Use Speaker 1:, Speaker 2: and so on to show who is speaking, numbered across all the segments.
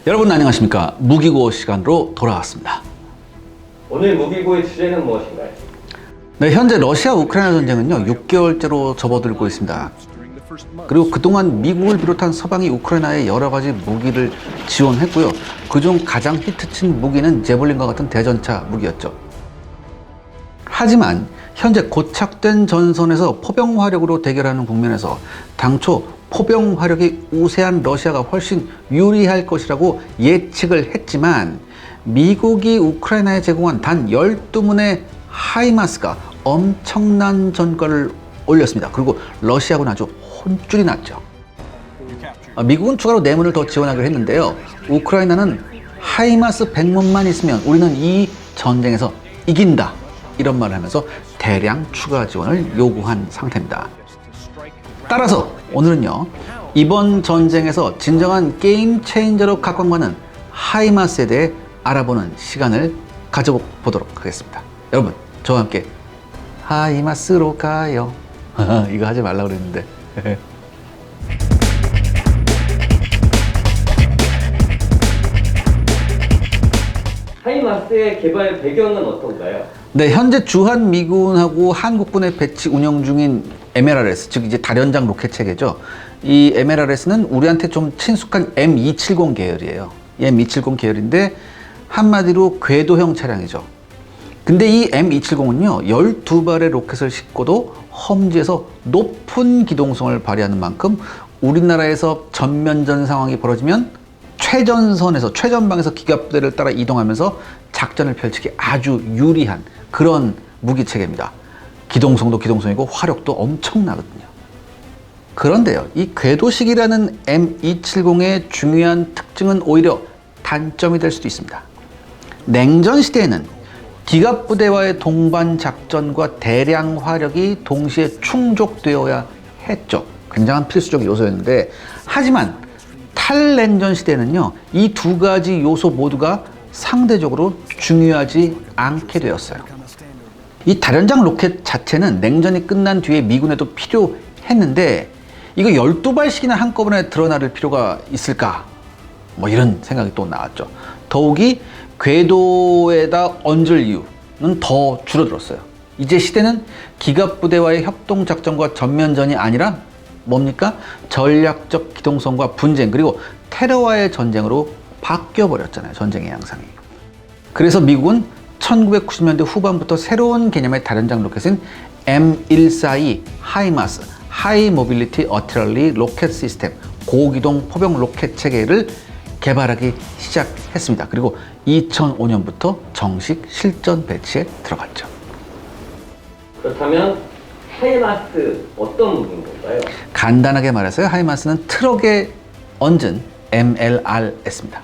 Speaker 1: 여러분 안녕하십니까? 무기고 시간으로 돌아왔습니다.
Speaker 2: 오늘 무기고의 주제는 무엇인가요?
Speaker 1: 네, 현재 러시아 우크라이나 전쟁은요 6개월째로 접어들고 있습니다. 그리고 그동안 미국을 비롯한 서방이 우크라이나에 여러 가지 무기를 지원했고요. 그중 가장 히트친 무기는 제블린과 같은 대전차 무기였죠. 하지만 현재 고착된 전선에서 포병 화력으로 대결하는 국면에서 당초 포병 화력이 우세한 러시아가 훨씬 유리할 것이라고 예측을 했지만 미국이 우크라이나에 제공한 단 12문의 하이마스가 엄청난 전과를 올렸습니다. 그리고 러시아군은 아주 혼쭐이 났죠. 미국은 추가로 4문을 더 지원하기로 했는데요. 우크라이나는 하이마스 100문만 있으면 우리는 이 전쟁에서 이긴다, 이런 말을 하면서 대량 추가 지원을 요구한 상태입니다. 따라서 오늘은요, 이번 전쟁에서 진정한 게임 체인저로 각광받는 하이마스에 대해 알아보는 시간을 가져보도록 하겠습니다. 여러분, 저와 함께 하이마스로 가요. 이거 하지 말라고 그랬는데.
Speaker 2: 하이마스의 개발 배경은 어떤가요?
Speaker 1: 네, 현재 주한 미군하고 한국군의 배치 운영 중인 MLRS, 즉 이제 다련장 로켓 체계죠. 이 MLRS는 우리한테 좀 친숙한 M270 계열이에요. M270 계열인데 한마디로 궤도형 차량이죠. 근데 이 M270은요 12발의 로켓을 싣고도 험지에서 높은 기동성을 발휘하는 만큼 우리나라에서 전면전 상황이 벌어지면 최전선에서 최전방에서 기갑부대를 따라 이동하면서 작전을 펼치기 아주 유리한 그런 무기 체계입니다. 기동성도 기동성이고 화력도 엄청나거든요. 그런데요, 이 궤도식이라는 M270의 중요한 특징은 오히려 단점이 될 수도 있습니다. 냉전 시대에는 기갑부대와의 동반 작전과 대량 화력이 동시에 충족되어야 했죠. 굉장한 필수적 요소였는데, 하지만 탈냉전 시대에는요 이 두 가지 요소 모두가 상대적으로 중요하지 않게 되었어요. 이 다련장 로켓 자체는 냉전이 끝난 뒤에 미군에도 필요했는데 이거 12발씩이나 한꺼번에 드러나를 필요가 있을까? 뭐 이런 생각이 또 나왔죠. 더욱이 궤도에다 얹을 이유는 더 줄어들었어요. 이제 시대는 기갑부대와의 협동작전과 전면전이 아니라 뭡니까? 전략적 기동성과 분쟁, 그리고 테러와의 전쟁으로 바뀌어버렸잖아요. 전쟁의 양상이. 그래서 미국은 1990년대 후반부터 새로운 개념의 다련장 로켓인 M142 하이마스, 하이 모빌리티 어티러리 로켓 시스템, 고기동 포병 로켓 체계를 개발하기 시작했습니다. 그리고 2005년부터 정식 실전 배치에 들어갔죠.
Speaker 2: 그렇다면 하이마스 어떤 무기인 건가요?
Speaker 1: 간단하게 말해서요, 하이마스는 트럭에 얹은 MLRS입니다.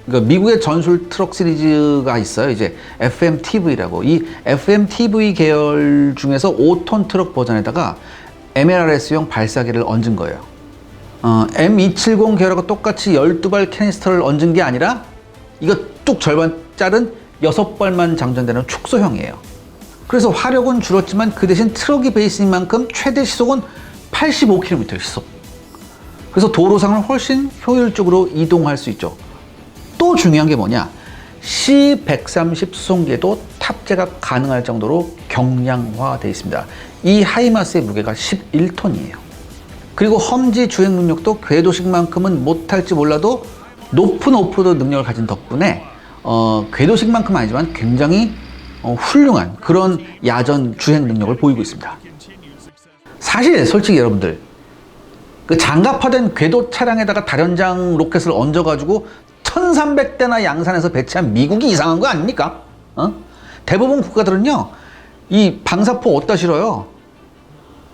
Speaker 1: 그러니까 미국의 전술 트럭 시리즈가 있어요. 이제 FMTV라고. 이 FMTV 계열 중에서 5톤 트럭 버전에다가 MLRS용 발사기를 얹은 거예요. M270 계열하고 똑같이 12발 캐니스터를 얹은 게 아니라 이거 뚝 절반 자른 6발만 장전되는 축소형이에요. 그래서 화력은 줄었지만 그 대신 트럭이 베이스인 만큼 최대 시속은 85km 시속. 그래서 도로상을 훨씬 효율적으로 이동할 수 있죠. 또 중요한 게 뭐냐? C130 수송기에도 탑재가 가능할 정도로 경량화되어 있습니다. 이 하이마스의 무게가 11톤이에요. 그리고 험지 주행 능력도 궤도식만큼은 못할지 몰라도 높은 오프로드 능력을 가진 덕분에 궤도식만큼은 아니지만 굉장히 훌륭한 그런 야전 주행 능력을 보이고 있습니다. 사실 솔직히 여러분들, 그 장갑화된 궤도 차량에다가 다련장 로켓을 얹어가지고 1300대나 양산해서 배치한 미국이 이상한 거 아닙니까? 대부분 국가들은요 이 방사포 어디다 실어요?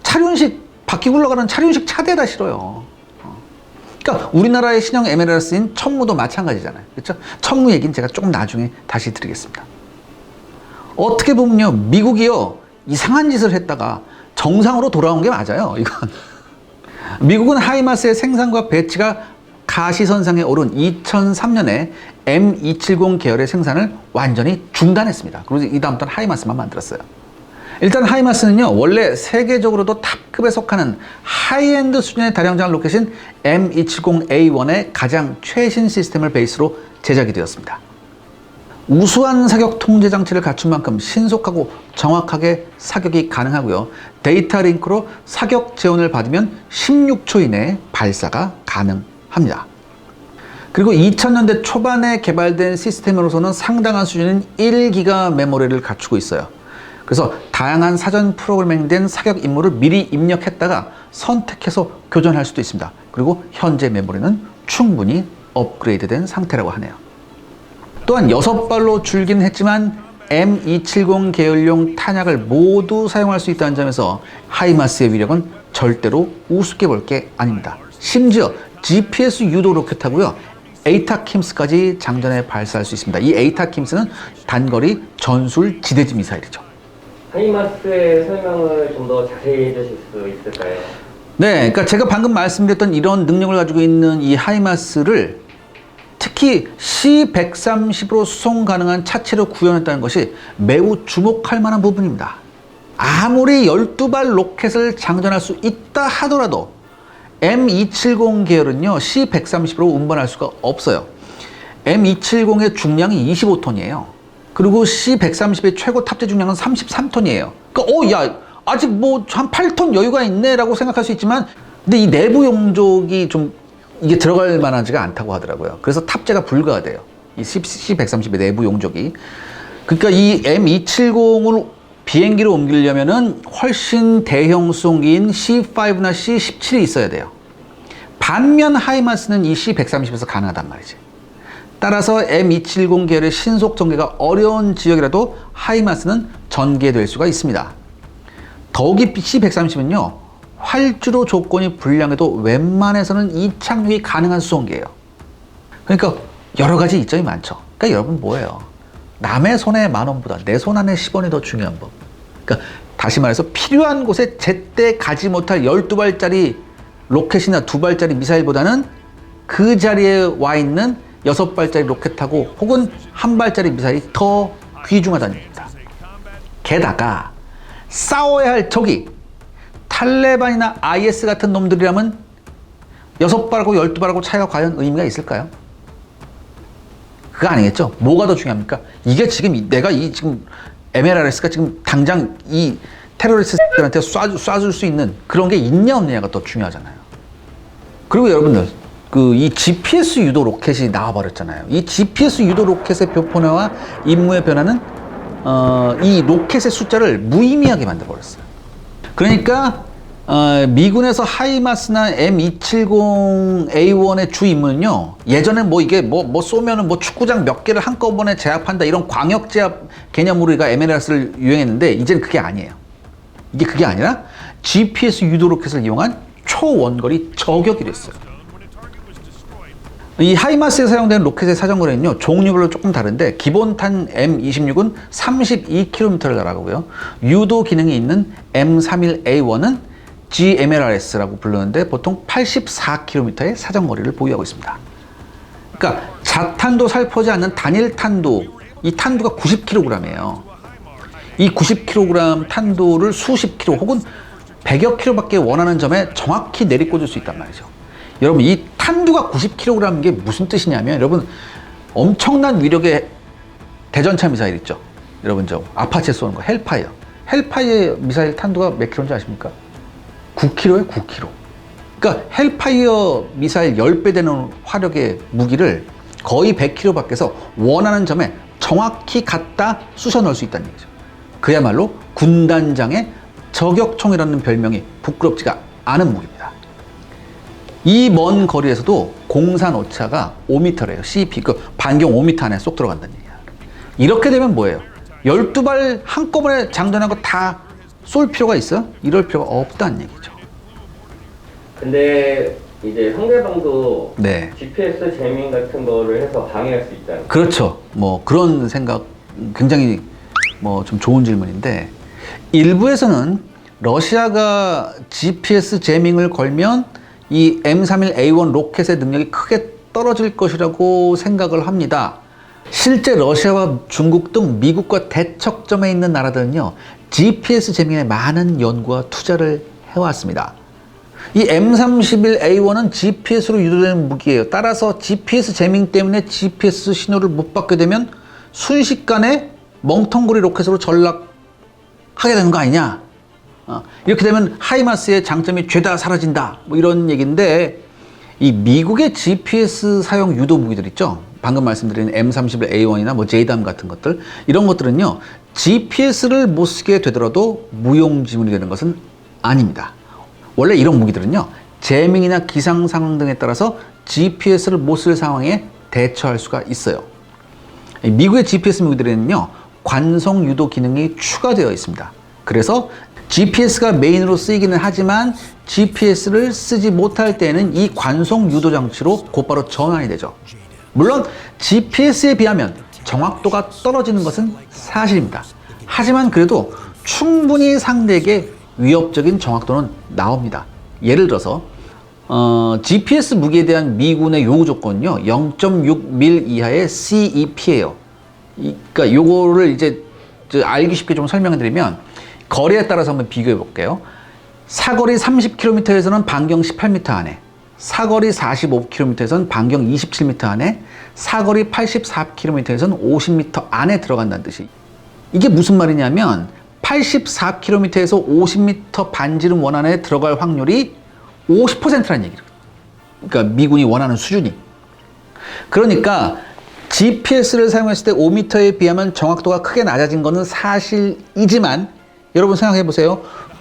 Speaker 1: 차륜식, 바퀴 굴러가는 차륜식 차대에다 실어요. 그러니까 우리나라의 신형 MLRS인 천무도 마찬가지잖아요. 그렇죠? 천무 얘기는 제가 조금 나중에 다시 드리겠습니다. 어떻게 보면요, 미국이요 이상한 짓을 했다가 정상으로 돌아온 게 맞아요. 이건 미국은 하이마스의 생산과 배치가 가시선상에 오른 2003년에 M270 계열의 생산을 완전히 중단했습니다. 그리고 이 다음부터는 하이마스만 만들었어요. 일단 하이마스는요, 원래 세계적으로도 탑급에 속하는 하이엔드 수준의 다량장 로켓인 M270A1의 가장 최신 시스템을 베이스로 제작이 되었습니다. 우수한 사격 통제 장치를 갖춘 만큼 신속하고 정확하게 사격이 가능하고요. 데이터 링크로 사격 지원을 받으면 16초 이내에 발사가 가능합니다. 그리고 2000년대 초반에 개발된 시스템으로서는 상당한 수준인 1기가 메모리를 갖추고 있어요. 그래서 다양한 사전 프로그래밍된 사격 임무를 미리 입력했다가 선택해서 교전할 수도 있습니다. 그리고 현재 메모리는 충분히 업그레이드된 상태라고 하네요. 또한 6발로 줄기는 했지만 M270 계열용 탄약을 모두 사용할 수 있다는 점에서 하이마스의 위력은 절대로 우습게 볼 게 아닙니다. 심지어 GPS 유도 로켓하고요, 에이타킴스까지 장전해 발사할 수 있습니다. 이 에이타킴스는 단거리 전술 지대지 미사일이죠.
Speaker 2: 하이마스의 설명을 좀 더 자세히 해주실 수 있을까요?
Speaker 1: 네, 그러니까 제가 방금 말씀드렸던 이런 능력을 가지고 있는 이 하이마스를 특히 C-130으로 수송 가능한 차체로 구현했다는 것이 매우 주목할 만한 부분입니다. 아무리 12발 로켓을 장전할 수 있다 하더라도 M270 계열은요, C-130으로 운반할 수가 없어요. M270의 중량이 25톤이에요. 그리고 C-130의 최고 탑재 중량은 33톤이에요. 그러니까 야, 아직 뭐 한 8톤 여유가 있네 라고 생각할 수 있지만, 근데 이 내부 용적이 좀 이게 들어갈 만하지가 않다고 하더라고요. 그래서 탑재가 불가하대요. 이 C-130의 내부 용적이. 그러니까 이 M270을 비행기로 옮기려면은 훨씬 대형 수송기인 C5나 C17이 있어야 돼요. 반면 하이마스는 이 C-130에서 가능하단 말이지. 따라서 M270 계열의 신속 전개가 어려운 지역이라도 하이마스는 전개될 수가 있습니다. 더욱이 C-130은요, 활주로 조건이 불량해도 웬만해서는 이착륙이 가능한 수송기예요. 그러니까 여러 가지 이점이 많죠. 그러니까 여러분 뭐예요? 남의 손에 10,000원보다 내 손 안에 10원이 더 중요한 법. 그러니까 다시 말해서 필요한 곳에 제때 가지 못할 12발짜리 로켓이나 2발짜리 미사일보다는 그 자리에 와 있는 6발짜리 로켓하고 혹은 1발짜리 미사일이 더 귀중하다는 얘기입니다. 게다가 싸워야 할 적이 탈레반이나 IS 같은 놈들이라면 6발하고 12발하고 차이가 과연 의미가 있을까요? 그거 아니겠죠? 뭐가 더 중요합니까? 이게 지금 내가 지금 MLRS가 지금 당장 이 테러리스트들한테 쏴줄 수 있는 그런 게 있냐 없느냐가 더 중요하잖아요. 그리고 여러분들, 이 GPS 유도 로켓이 나와버렸잖아요. 이 GPS 유도 로켓의 표본화와 임무의 변화는 이 로켓의 숫자를 무의미하게 만들어버렸어요. 그러니까 미군에서 하이마스나 M270A1의 주 임무는요, 예전에 뭐 이게 뭐 쏘면은 뭐 축구장 몇 개를 한꺼번에 제압한다 이런 광역 제압 개념으로 우리가 MLRS를 유행했는데, 이제는 그게 아니에요. 이게 그게 아니라 GPS 유도 로켓을 이용한 초원거리 저격이 됐어요. 이 하이마스에 사용되는 로켓의 사정거리는요, 종류별로 조금 다른데 기본탄 M26은 32km를 날아가고요, 유도 기능이 있는 M31A1은 GMLRS라고 부르는데 보통 84km의 사정거리를 보유하고 있습니다. 그러니까 자탄도 살포하지 않는 단일 탄도, 이 탄두가 90kg이에요. 이 90kg 탄두를 수십 킬로 혹은 100여 킬로밖에 원하는 점에 정확히 내리꽂을 수 있단 말이죠. 여러분, 이 탄두가 90kg인 게 무슨 뜻이냐면, 여러분, 엄청난 위력의 대전차 미사일 있죠. 여러분, 저 아파치 쏘는 거 헬파이어. 헬파이어 미사일 탄두가 몇 킬로인지 아십니까? 9kg에 9kg. 그러니까 헬파이어 미사일 10배 되는 화력의 무기를 거의 100kg 밖에서 원하는 점에 정확히 갖다 쑤셔 넣을 수 있다는 얘기죠. 그야말로 군단장의 저격총이라는 별명이 부끄럽지가 않은 무기입니다. 이 먼 거리에서도 공산 오차가 5m래요. CP, 그 반경 5m 안에 쏙 들어간다는 얘기야. 이렇게 되면 뭐예요? 12발 한꺼번에 장전한 거 다 쏠 필요가 있어? 이럴 필요가 없다는 얘기죠.
Speaker 2: 근데 이제 상대방도
Speaker 1: 네.
Speaker 2: GPS 재밍 같은 거를 해서 방해할 수 있다는.
Speaker 1: 그렇죠. 뭐 그런 생각 굉장히 뭐 좀 좋은 질문인데, 일부에서는 러시아가 GPS 재밍을 걸면 이 M31A1 로켓의 능력이 크게 떨어질 것이라고 생각을 합니다. 실제 러시아와 중국 등 미국과 대척점에 있는 나라들은요, GPS 재밍에 많은 연구와 투자를 해왔습니다. 이 M31A1은 GPS로 유도되는 무기예요. 따라서 GPS 재밍 때문에 GPS 신호를 못 받게 되면 순식간에 멍텅구리 로켓으로 전락하게 되는 거 아니냐. 이렇게 되면 하이마스의 장점이 죄다 사라진다. 뭐 이런 얘기인데, 이 미국의 GPS 사용 유도 무기들 있죠. 방금 말씀드린 M31A1이나 뭐 JDAM 같은 것들, 이런 것들은요, GPS를 못 쓰게 되더라도 무용지물이 되는 것은 아닙니다. 원래 이런 무기들은요, 재밍이나 기상 상황 등에 따라서 GPS를 못 쓸 상황에 대처할 수가 있어요. 미국의 GPS 무기들에는요, 관성 유도 기능이 추가되어 있습니다. 그래서 GPS가 메인으로 쓰이기는 하지만 GPS를 쓰지 못할 때에는 이 관성 유도 장치로 곧바로 전환이 되죠. 물론 GPS에 비하면 정확도가 떨어지는 것은 사실입니다. 하지만 그래도 충분히 상대에게 위협적인 정확도는 나옵니다. 예를 들어서 GPS 무기에 대한 미군의 요구 조건은요, 0.6mm 이하의 CEP예요. 그러니까 요거를 이제 알기 쉽게 좀 설명해 드리면, 거리에 따라서 한번 비교해 볼게요. 사거리 30km에서는 반경 18m 안에, 사거리 45km에서는 반경 27m 안에, 사거리 84km에서는 50m 안에 들어간다는 뜻이. 이게 무슨 말이냐면 84km에서 50m 반지름 원안에 들어갈 확률이 50%라는 얘기예요. 그러니까 미군이 원하는 수준이. 그러니까 GPS를 사용했을 때 5m에 비하면 정확도가 크게 낮아진 것은 사실이지만, 여러분 생각해 보세요.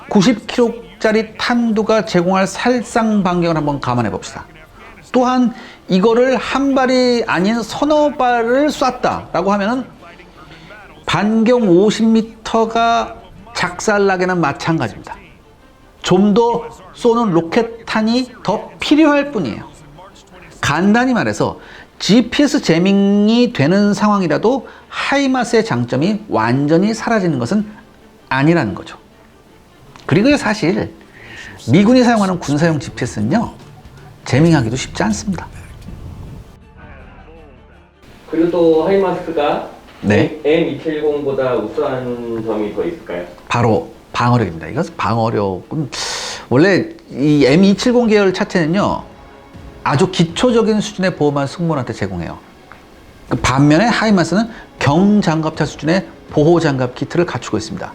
Speaker 1: 90km짜리 탄두가 제공할 살상 반경을 한번 감안해 봅시다. 또한 이거를 한 발이 아닌 서너 발을 쐈다라고 하면은 반경 50m가 작살나게는 마찬가지입니다. 좀 더 쏘는 로켓탄이 더 필요할 뿐이에요. 간단히 말해서 GPS 재밍이 되는 상황이라도 하이마스의 장점이 완전히 사라지는 것은 아니라는 거죠. 그리고 사실 미군이 사용하는 군사용 GPS는요, 재밍하기도 쉽지 않습니다. 그리고
Speaker 2: 또 하이마스가
Speaker 1: 네.
Speaker 2: M270보다 우수한 점이 더 있을까요?
Speaker 1: 바로 방어력입니다. 이것은 방어력은 원래 이 M270 계열 차체는요, 아주 기초적인 수준의 보호만 승무원한테 제공해요. 반면에 하이마스는 경장갑차 수준의 보호장갑 키트를 갖추고 있습니다.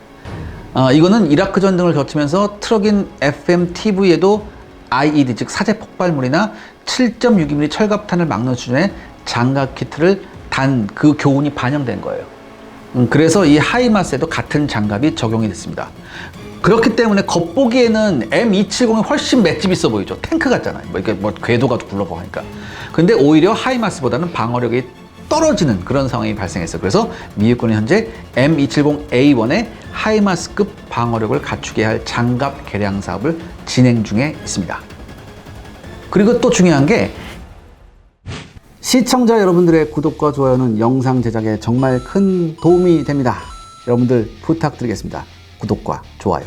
Speaker 1: 이거는 이라크 전쟁을 거치면서 트럭인 FMTV에도 IED, 즉 사제 폭발물이나 7.62mm 철갑탄을 막는 수준의 장갑 키트를 단 그 교훈이 반영된 거예요. 그래서 이 하이마스에도 같은 장갑이 적용이 됐습니다. 그렇기 때문에 겉보기에는 M270이 훨씬 맷집 있어 보이죠. 탱크 같잖아요. 이렇게 궤도가 굴러가고 하니까. 근데 오히려 하이마스보다는 방어력이 떨어지는 그런 상황이 발생했어요. 그래서 미국군이 현재 M270A1의 하이마스급 방어력을 갖추게 할 장갑 개량 사업을 진행 중에 있습니다. 그리고 또 중요한 게, 시청자 여러분들의 구독과 좋아요는 영상 제작에 정말 큰 도움이 됩니다. 여러분들 부탁드리겠습니다. 구독과 좋아요.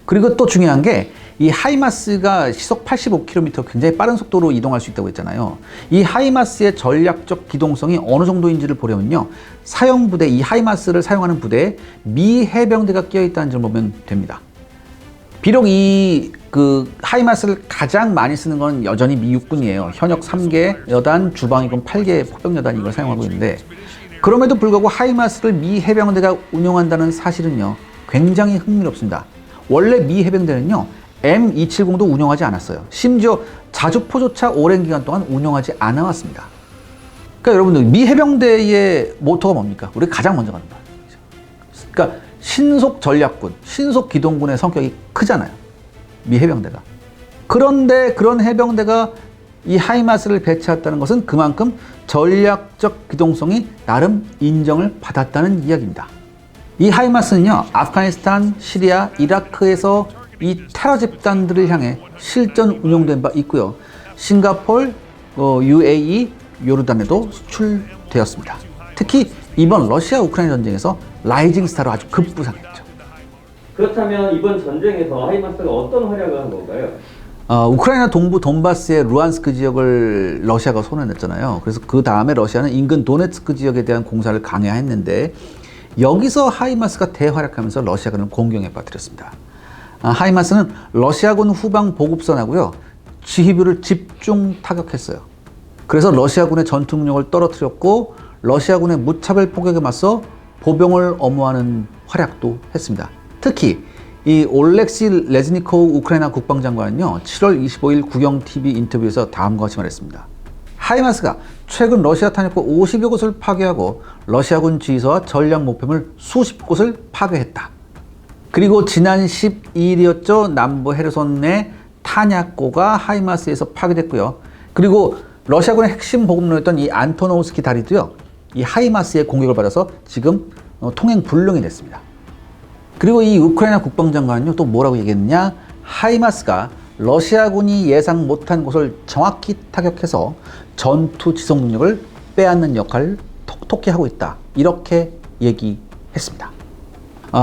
Speaker 1: 그리고 또 중요한 게, 이 하이마스가 시속 85km 굉장히 빠른 속도로 이동할 수 있다고 했잖아요. 이 하이마스의 전략적 기동성이 어느 정도인지를 보려면요, 사용부대, 이 하이마스를 사용하는 부대에 미 해병대가 끼어 있다는 점을 보면 됩니다. 비록 하이마스를 가장 많이 쓰는 건 여전히 미 육군이에요. 현역 3개 여단, 주방위군 8개 포병여단이 이걸 사용하고 있는데, 그럼에도 불구하고 하이마스를 미 해병대가 운용한다는 사실은요, 굉장히 흥미롭습니다. 원래 미 해병대는요, M270도 운용하지 않았어요. 심지어 자주포조차 오랜 기간 동안 운용하지 않아왔습니다. 그러니까 여러분들, 미 해병대의 모토가 뭡니까? 우리 가장 먼저 가는 거예요. 그러니까 신속 전략군, 신속 기동군의 성격이 크잖아요, 미 해병대가. 그런데 그런 해병대가 이 하이마스를 배치했다는 것은 그만큼 전략적 기동성이 나름 인정을 받았다는 이야기입니다. 이 하이마스는요, 아프가니스탄, 시리아, 이라크에서 이 테러 집단들을 향해 실전 운용된 바 있고요. 싱가폴, UAE, 요르단에도 수출되었습니다. 특히 이번 러시아 우크라이나 전쟁에서 라이징 스타로 아주 급부상했죠.
Speaker 2: 그렇다면 이번 전쟁에서 하이마스가 어떤 활약을 한 건가요?
Speaker 1: 우크라이나 동부 돈바스의 루안스크 지역을 러시아가 손에 냈잖아요. 그래서 그 다음에 러시아는 인근 도네츠크 지역에 대한 공사를 강화했는데, 여기서 하이마스가 대활약하면서 러시아군을 공경에 빠뜨렸습니다. 하이마스는 러시아군 후방 보급선하고요, 지휘부를 집중 타격했어요. 그래서 러시아군의 전투 능력을 떨어뜨렸고 러시아군의 무차별 포격에 맞서 보병을 엄호하는 활약도 했습니다. 특히 이 올렉시 레즈니코우 우크라이나 국방장관은요, 7월 25일 국영 TV 인터뷰에서 다음과 같이 말했습니다. 하이마스가 최근 러시아 탄약고 50여 곳을 파괴하고 러시아군 지휘소와 전략 목표물 수십 곳을 파괴했다. 그리고 지난 12일이었죠. 남부 헤르손의 탄약고가 하이마스에서 파괴됐고요. 그리고 러시아군의 핵심 보급로였던 이 안토노우스키 다리도요, 이 하이마스의 공격을 받아서 지금 통행 불능이 됐습니다. 그리고 이 우크라이나 국방장관은요, 또 뭐라고 얘기했느냐? 하이마스가 러시아군이 예상 못한 곳을 정확히 타격해서 전투 지속 능력을 빼앗는 역할을 톡톡히 하고 있다. 이렇게 얘기했습니다.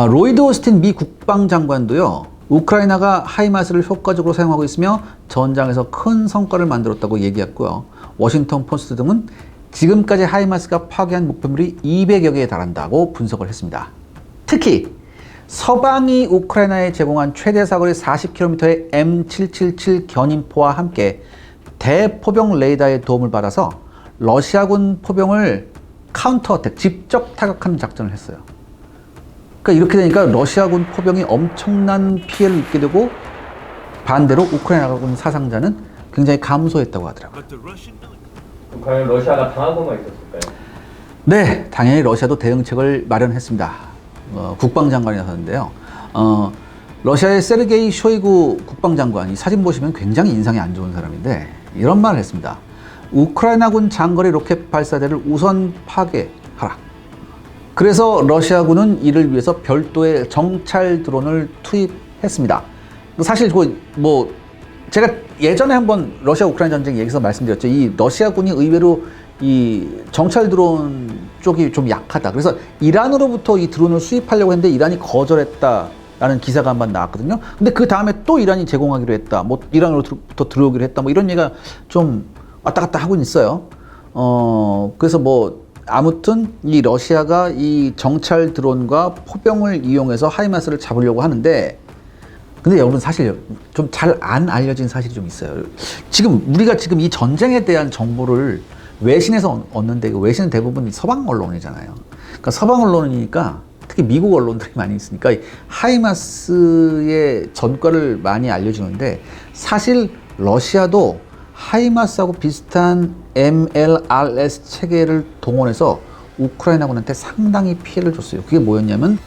Speaker 1: 로이드 오스틴 미 국방장관도요, 우크라이나가 하이마스를 효과적으로 사용하고 있으며 전장에서 큰 성과를 만들었다고 얘기했고요. 워싱턴 포스트 등은 지금까지 하이마스가 파괴한 목표물이 200여 개에 달한다고 분석을 했습니다. 특히 서방이 우크라이나에 제공한 최대 사거리 40km의 M777 견인포와 함께 대포병 레이더의 도움을 받아서 러시아군 포병을 카운터 어택, 직접 타격하는 작전을 했어요. 그러니까 이렇게 되니까 러시아군 포병이 엄청난 피해를 입게 되고 반대로 우크라이나군 사상자는 굉장히 감소했다고 하더라고요.
Speaker 2: 과연 러시아가 당한 것만 있었을까요?
Speaker 1: 네, 당연히 러시아도 대응책을 마련했습니다. 국방장관이 나섰는데요. 러시아의 세르게이 쇼이구 국방장관, 이 사진 보시면 굉장히 인상이 안 좋은 사람인데 이런 말을 했습니다. 우크라이나군 장거리 로켓 발사대를 우선 파괴하라. 그래서 러시아군은 이를 위해서 별도의 정찰 드론을 투입했습니다. 사실 제가 예전에 한번 러시아 우크라이나 전쟁 얘기해서 말씀드렸죠. 이 러시아군이 의외로 이 정찰 드론 쪽이 좀 약하다. 그래서 이란으로부터 이 드론을 수입하려고 했는데 이란이 거절했다라는 기사가 한번 나왔거든요. 근데 그 다음에 또 이란이 제공하기로 했다. 이란으로부터 들어오기로 했다. 이런 얘기가 좀 왔다 갔다 하고 있어요. 그래서 아무튼 이 러시아가 이 정찰 드론과 포병을 이용해서 하이마스를 잡으려고 하는데, 근데 여러분 사실 좀 잘 안 알려진 사실이 좀 있어요. 우리가 지금 이 전쟁에 대한 정보를 외신에서 얻는데, 그 외신은 대부분 서방 언론이잖아요. 그러니까 서방 언론이니까, 특히 미국 언론들이 많이 있으니까 하이마스의 전과를 많이 알려주는데, 사실 러시아도 하이마스하고 비슷한 MLRS 체계를 동원해서 우크라이나군한테 상당히 피해를 줬어요. 그게 뭐였냐면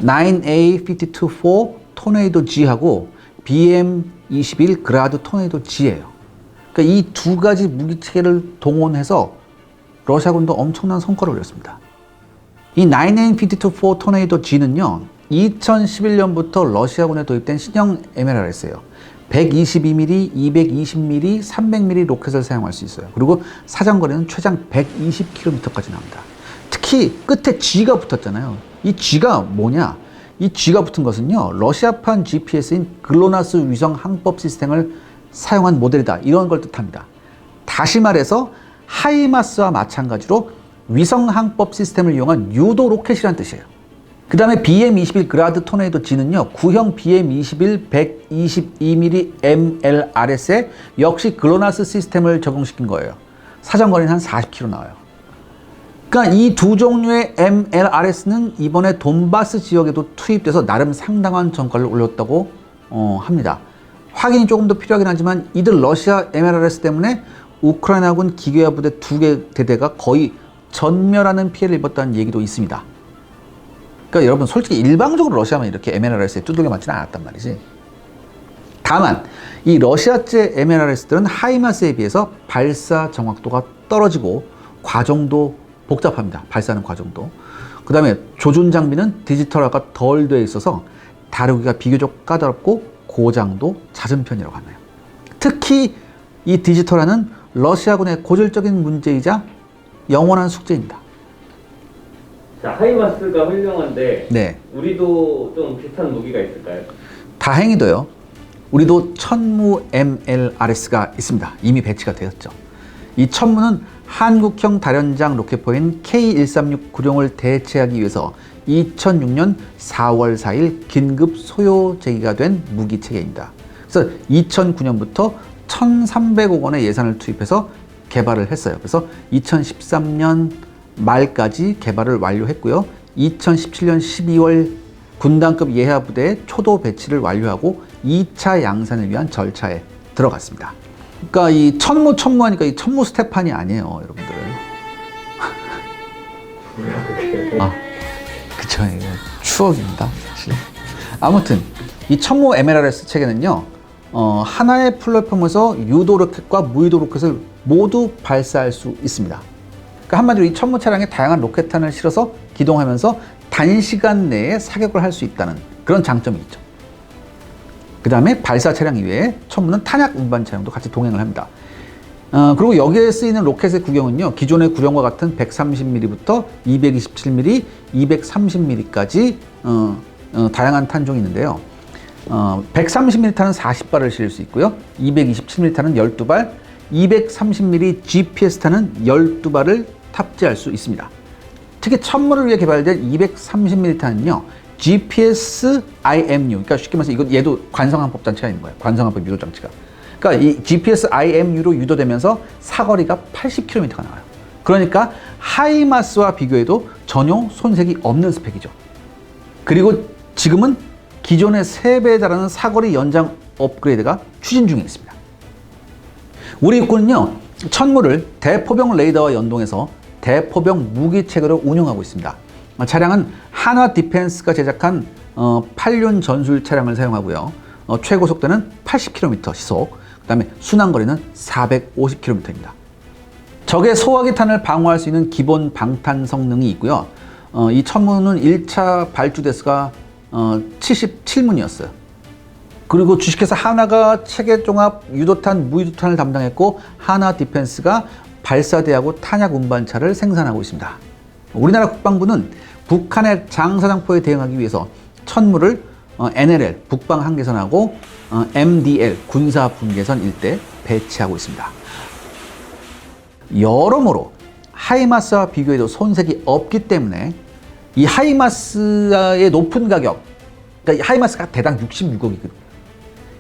Speaker 1: 9A-52-4 토네이도 G하고 BM-21 그라드 토네이도 G예요. 그러니까 이 두 가지 무기 체계를 동원해서 러시아군도 엄청난 성과를 올렸습니다. 이 9A-52-4 토네이도 G는요, 2011년부터 러시아군에 도입된 신형 MLRS예요. 122mm, 220mm, 300mm 로켓을 사용할 수 있어요. 그리고 사정거리는 최장 120km까지 나옵니다. 특히 끝에 G가 붙었잖아요. 이 G가 뭐냐? 이 G가 붙은 것은요, 러시아판 GPS인 글로나스 위성 항법 시스템을 사용한 모델이다. 이런 걸 뜻합니다. 다시 말해서 하이마스와 마찬가지로 위성 항법 시스템을 이용한 유도 로켓이라는 뜻이에요. 그 다음에 BM-21 그라드 토네이도 G는요, 구형 BM-21 122mm MLRS에 역시 글로나스 시스템을 적용시킨 거예요. 사정거리는 한 40km 나와요. 그러니까 이 두 종류의 MLRS는 이번에 돈바스 지역에도 투입돼서 나름 상당한 전과를 올렸다고 합니다. 확인이 조금 더 필요하긴 하지만 이들 러시아 MLRS 때문에 우크라이나군 기계화 부대 2개 대대가 거의 전멸하는 피해를 입었다는 얘기도 있습니다. 그러니까 여러분 솔직히 일방적으로 러시아만 이렇게 MLRS에 두들겨 맞지는 않았단 말이지. 다만 이 러시아제 MLRS들은 하이마스에 비해서 발사 정확도가 떨어지고 과정도 복잡합니다. 발사하는 과정도. 그 다음에 조준 장비는 디지털화가 덜 돼 있어서 다루기가 비교적 까다롭고 고장도 잦은 편이라고 하네요. 특히 이 디지털화는 러시아군의 고질적인 문제이자 영원한 숙제입니다.
Speaker 2: 자, 하이마스가 훌륭한데
Speaker 1: 네.
Speaker 2: 우리도 좀 비슷한 무기가 있을까요?
Speaker 1: 다행히도요. 우리도 천무 MLRS가 있습니다. 이미 배치가 되었죠. 이 천무는 한국형 다련장 로켓포인 K136 구룡을 대체하기 위해서 2006년 4월 4일 긴급 소요 제기가 된 무기 체계입니다. 그래서 2009년부터 1,300억 원의 예산을 투입해서 개발을 했어요. 그래서 2013년 말까지 개발을 완료했고요. 2017년 12월 군단급 예하 부대의 초도 배치를 완료하고 2차 양산을 위한 절차에 들어갔습니다. 그러니까 이 천무하니까 이 천무 스테판이 아니에요, 여러분들. 아, 그쵸. 이게 추억입니다, 사실. 아무튼 이 천무 MLRS 체계는요, 하나의 플랫폼에서 유도 로켓과 무유도 로켓을 모두 발사할 수 있습니다. 그러니까 한마디로 이 천무 차량에 다양한 로켓탄을 실어서 기동하면서 단시간 내에 사격을 할 수 있다는 그런 장점이 있죠. 그 다음에 발사 차량 이외에 천무는 탄약 운반 차량도 같이 동행을 합니다. 그리고 여기에 쓰이는 로켓의 구경은요, 기존의 구령과 같은 130mm부터 227mm, 230mm까지 다양한 탄종이 있는데요. 130mm탄은 40발을 실을 수 있고요. 227mm탄은 12발, 230mm GPS탄은 12발을 탑재할 수 있습니다. 특히 천무를 위해 개발된 230mm탄은요, GPS IMU, 그러니까 쉽게 말해서 얘도 관성항법 장치가 있는 거예요. 관성항법 유도 장치가. 그러니까 이 GPS IMU로 유도되면서 사거리가 80km가 나와요. 그러니까 하이마스와 비교해도 전혀 손색이 없는 스펙이죠. 그리고 지금은 기존의 3배에 달하는 사거리 연장 업그레이드가 추진 중에 있습니다. 우리 육군은요, 천무를 대포병 레이더와 연동해서 대포병 무기 체계로 운영하고 있습니다. 차량은 한화 디펜스가 제작한 8륜 전술 차량을 사용하고요. 최고 속도는 80km 시속, 그 다음에 순항거리는 450km입니다. 적의 소화기탄을 방어할 수 있는 기본 방탄 성능이 있고요. 이 천무는 1차 발주 대수가 77문이었어요. 그리고 주식회사 하나가 체계종합 유도탄, 무유도탄을 담당했고 한화 디펜스가 발사대하고 탄약 운반차를 생산하고 있습니다. 우리나라 국방부는 북한의 장사장포에 대응하기 위해서 천무를 NLL 북방 한계선하고 MDL 군사 분계선 일대 배치하고 있습니다. 여러모로 하이마스와 비교해도 손색이 없기 때문에 이 하이마스의 높은 가격, 그러니까 하이마스가 대당 66억이거든요.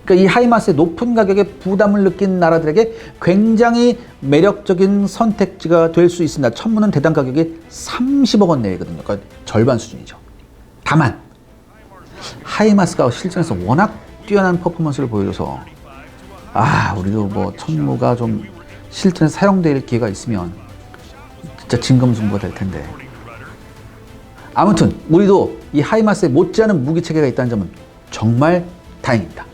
Speaker 1: 그러니까 이 하이마스의 높은 가격에 부담을 느낀 나라들에게 굉장히 매력적인 선택지가 될 수 있습니다. 천무는 대당 가격이 30억 원 내외거든요. 그러니까 절반 수준이죠. 다만 하이마스가 실전에서 워낙 뛰어난 퍼포먼스를 보여줘서 우리도 뭐 천무가 좀 실전에서 사용될 기회가 있으면 진짜 진검승부가 될 텐데. 아무튼 우리도 이 하이마스에 못지않은 무기 체계가 있다는 점은 정말 다행입니다.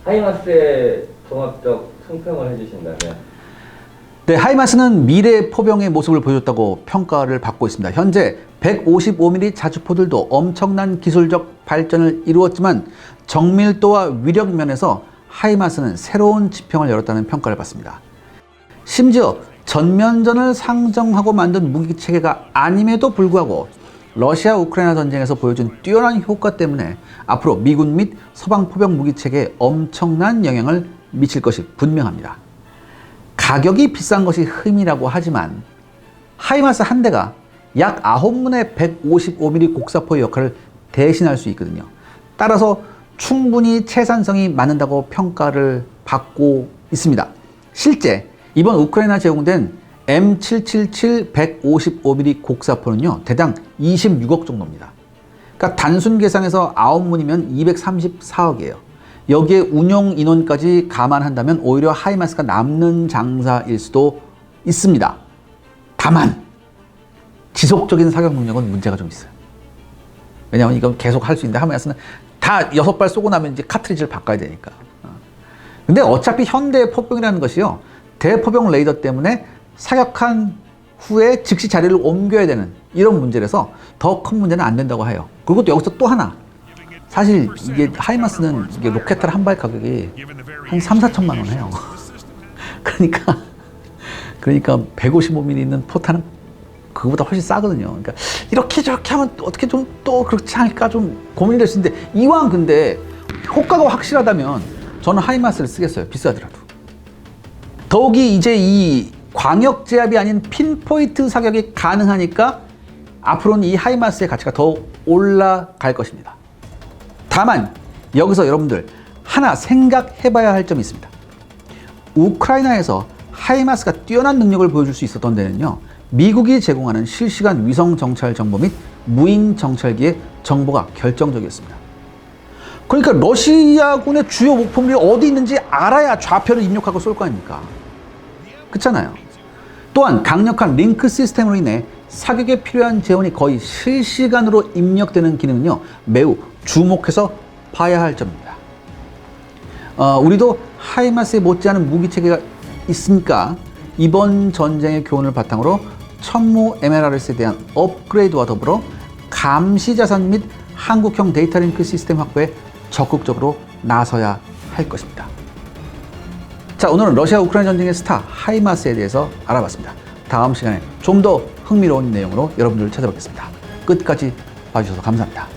Speaker 2: 하이마스의 종합적 총평을 해주신다면?
Speaker 1: 네, 하이마스는 미래 포병의 모습을 보여줬다고 평가를 받고 있습니다. 현재 155mm 자주포들도 엄청난 기술적 발전을 이루었지만 정밀도와 위력 면에서 하이마스는 새로운 지평을 열었다는 평가를 받습니다. 심지어 전면전을 상정하고 만든 무기 체계가 아님에도 불구하고 러시아 우크라이나 전쟁에서 보여준 뛰어난 효과 때문에 앞으로 미군 및 서방 포병 무기 체계에 엄청난 영향을 미칠 것이 분명합니다. 가격이 비싼 것이 흠이라고 하지만 하이마스 한 대가 약 9문의 155mm 곡사포의 역할을 대신할 수 있거든요. 따라서 충분히 채산성이 많은다고 평가를 받고 있습니다. 실제 이번 우크라이나 제공된 M777 155mm 곡사포는요, 대당 26억 정도입니다. 그러니까 단순 계산해서 9문이면 234억이에요. 여기에 운용 인원까지 감안한다면 오히려 하이마스가 남는 장사일 수도 있습니다. 다만 지속적인 사격 능력은 문제가 좀 있어요. 왜냐하면 이건 계속 할 수 있는데 하이마스는 다 6발 쏘고 나면 이제 카트리지를 바꿔야 되니까. 근데 어차피 현대 포병이라는 것이요, 대포병 레이더 때문에 사격한 후에 즉시 자리를 옮겨야 되는 이런 문제라서 더 큰 문제는 안 된다고 해요. 그리고 또 여기서 또 하나, 사실 이게 하이마스는 이게 로켓탄 한 발 가격이 한 3, 4천만 원 해요. 그러니까 155mm 있는 포탄은 그거보다 훨씬 싸거든요. 그러니까 이렇게 저렇게 하면 어떻게 좀 또 그렇지 않을까 좀 고민이 될 수 있는데, 이왕 근데 효과가 확실하다면 저는 하이마스를 쓰겠어요. 비싸더라도. 더욱이 이제 이 광역 제압이 아닌 핀포인트 사격이 가능하니까 앞으로는 이 하이마스의 가치가 더 올라갈 것입니다. 다만 여기서 여러분들 하나 생각해봐야 할 점이 있습니다. 우크라이나에서 하이마스가 뛰어난 능력을 보여줄 수 있었던 데는요, 미국이 제공하는 실시간 위성 정찰 정보 및 무인 정찰기의 정보가 결정적이었습니다. 그러니까 러시아군의 주요 목표물이 어디 있는지 알아야 좌표를 입력하고 쏠 거 아닙니까? 그렇잖아요. 또한 강력한 링크 시스템으로 인해 사격에 필요한 재원이 거의 실시간으로 입력되는 기능은요, 매우 주목해서 봐야 할 점입니다. 우리도 하이마스에 못지않은 무기체계가 있으니까 이번 전쟁의 교훈을 바탕으로 천무 MLRS에 대한 업그레이드와 더불어 감시자산 및 한국형 데이터 링크 시스템 확보에 적극적으로 나서야 할 것입니다. 자, 오늘은 러시아 우크라이나 전쟁의 스타 하이마스에 대해서 알아봤습니다. 다음 시간에 좀 더 흥미로운 내용으로 여러분들을 찾아뵙겠습니다. 끝까지 봐주셔서 감사합니다.